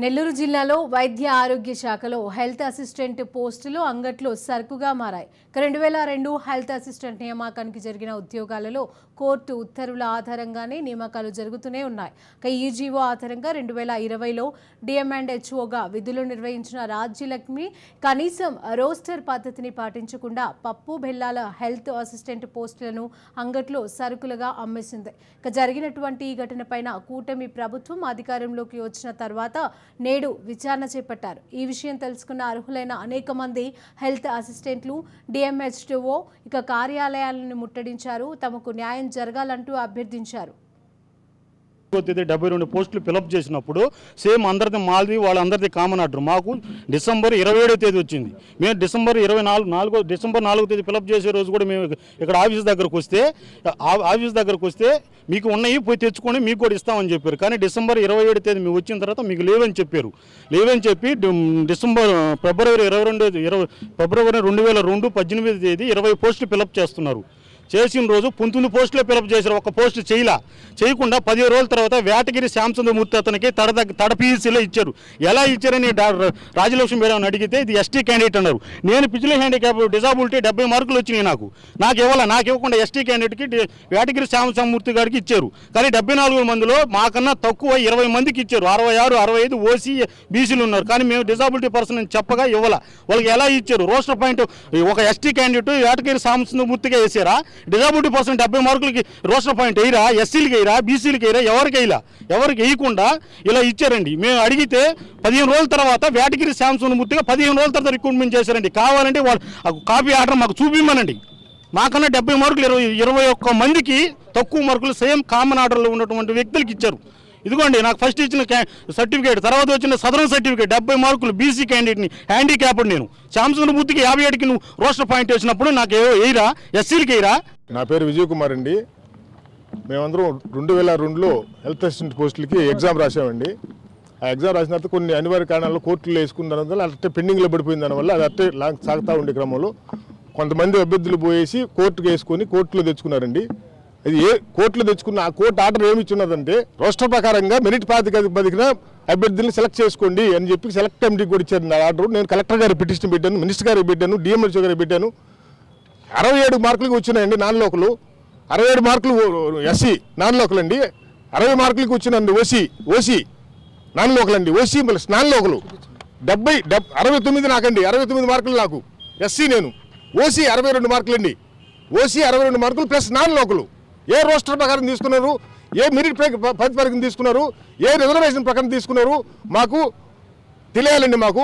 నెల్లూరు జిల్లాలో వైద్య ఆరోగ్య శాఖలో హెల్త్ అసిస్టెంట్ పోస్టులు అంగట్లో సరుకుగా మారాయి. 2002 హెల్త్ అసిస్టెంట్ నియామకానికి జరిగిన ఉద్యోగాలలో కోర్టు ఉత్తర్వుల ఆధారంగానే నియామకాలు జరుగుతూనే ఉన్నాయి. ఈజీఓ ఆధారంగా 2020లో డిఎంఎండ్హెచ్ఓగా విధులు నిర్వహించిన రాజ్యలక్ష్మి కనీసం రోస్టర్ పద్ధతిని పాటించకుండా పప్పు బెల్లాల హెల్త్ అసిస్టెంట్ పోస్టులను అంగట్లో సరుకులుగా అమ్మేసింది. జరిగినటువంటి ఈ ఘటనపైన కూటమి ప్రభుత్వం అధికారంలోకి వచ్చిన తర్వాత నేడు విచారణ చేపట్టారు. ఈ విషయం తెలుసుకున్న అర్హులైన అనేక మంది హెల్త్ అసిస్టెంట్లు డిఎంహెచ్ఓ కార్యాలయాలను ముట్టడించారు. తమకు న్యాయం జరగాలంటూ అభ్యర్థించారు. 72 పోస్టులు ఫిలప్ చేసినప్పుడు సేమ్ అందరిది మాది వాళ్ళందరిది కామన్ ఆర్డర్ మాకు డిసెంబర్ 27వ తేదీ వచ్చింది. మేము డిసెంబర్ 4వ తేదీ ఫిలప్ చేసే రోజు కూడా మేము ఇక్కడ ఆఫీస్ దగ్గరకు వస్తే మీకు ఉన్నాయి పోయి తెచ్చుకొని మీకు కూడా ఇస్తామని చెప్పారు. కానీ డిసెంబర్ 27వ తేదీ మేము వచ్చిన తర్వాత మీకు లేవని చెప్పారు. లేవని చెప్పి ఫిబ్రవరి 2002 18వ తేదీ 20 పోస్టులు ఫిలప్ చేస్తున్నారు. చేసిన రోజు 19 పోస్టులే ఫిలప్ చేశారు. ఒక పోస్టు చేయకుండా 10 రోజుల తర్వాత వేటగిరి శ్యామసుందరమూర్తి అతనికి తడ పీసీలో ఇచ్చారు. ఎలా ఇచ్చారని రాజలక్ష్మి మేడం అడిగితే ఇది ఎస్టీ క్యాండిడేట్ అన్నారు. నేను ఫిజికల్ హ్యాండిక్యాప్ డిజాబిలిటీ 70 మార్కులు వచ్చినాయి. నాకు ఇవ్వకుండా ఎస్టీ క్యాండిడేట్కి వేటగిరి శ్యామసుందరమూర్తి గారికి ఇచ్చారు. కానీ 74 మందిలో మాకన్నా తక్కువ 20 మందికి ఇచ్చారు. 66, 65 ఓసీ బీసీలు ఉన్నారు. కానీ మేము డిజాబిలిటీ పర్సన్ అని చెప్పగా వాళ్ళకి ఎలా ఇచ్చారు? రోస్టర్ పాయింట్ ఒక ఎస్టీ క్యాండిడేట్ వేటగిరి శ్యామసుందరమూర్తిగా వేసారా? డిజాబిలిటీ పర్సన్ 70 మార్కులకి రోస్టర్ పాయింట్ వేయరా? ఎస్సీలకి వేయరా? బీసీలకి వేయరా? ఎవరికి వేయకుండా ఇలా ఇచ్చారండి. మేము అడిగితే 15 రోజుల తర్వాత వేటగిరి శ్యామసుందరమూర్తిగా 15 రోజుల తర్వాత రిక్రూట్మెంట్ చేశారండి. కావాలంటే వాళ్ళు కాపీ ఆర్డర్ మాకు చూపిమ్మనండి. మాకన్నా 70 మార్కులు 21 మందికి తక్కువ మార్కులు సేమ్ కామన్ ఆర్డర్లో ఉన్నటువంటి వ్యక్తులకి ఇచ్చారు. ఇదిగోండి నాకు ఫస్ట్ ఇచ్చిన సర్టిఫికేట్, తర్వాత వచ్చిన సదరన్ సర్టిఫికేట్ 70 మార్కులు బీసీ క్యాండిడేట్ని హ్యాండిక్యాప్డ్ నేను. శ్యామసుందరమూర్తికి 57కి నువ్వు రోస్టర్ పాయింట్ వేసినప్పుడు నాకు వేయరా? ఎస్సీలకి వేయరా? నా పేరు విజయ్ కుమార్ అండి. మేమందరం 2002లో హెల్త్ అసిస్టెంట్ పోస్టులకి ఎగ్జామ్ రాసామండి. ఆ ఎగ్జామ్ రాసిన తర్వాత కొన్ని అనివార్య కారణాల్లో కోర్టులో వేసుకున్న దానివల్ల అట్టే పెండింగ్లో పడిపోయిన దానివల్ల అది అట్టే సాగుతూ ఉండే క్రమంలో కొంతమంది అభ్యర్థులు పోయేసి కోర్టుకు వేసుకొని కోర్టులో తెచ్చుకున్నారండి. అది కోర్టులో తెచ్చుకున్న ఆ కోర్టు ఆర్డర్ ఏమి ఇచ్చున్నదంటే రోస్టర్ ప్రకారంగా మెరిట్ ప్రాతిపదికన అభ్యర్థుల్ని సెలెక్ట్ చేసుకోండి అని చెప్పి సెలెక్ట్ కమిటీకి కూడా ఇచ్చారు. నా ఆర్డర్ నేను కలెక్టర్ గారికి పిటిషన్ పెట్టాను, మినిస్టర్ గారికి పెట్టాను, డిఎంహెచ్ఓ గారికి పెట్టాను. 67 మార్కులకి వచ్చినాయండి నాన్ లోకలు. 67 మార్కులు ఎస్సీ నాన్ లోకల్ అండి. 60 మార్కులకి వచ్చినండి ఓసీ నాన్ లోకల్ అండి. OC plus non లోకలు 69 నాకండి. 69 మార్కులు నాకు ఎస్సీ. నేను ఓసీ 62 మార్కులు అండి. ఓసీ 62 మార్కులు ప్లస్ నాన్ లోకలు. ఏ రోస్టర్ ప్రకారం తీసుకున్నారు? ఏ మెరిట్ ప్రాతిపదికన తీసుకున్నారు? ఏ రిజర్వేషన్ ప్రకారం తీసుకున్నారు? మాకు తెలియాలండి. మాకు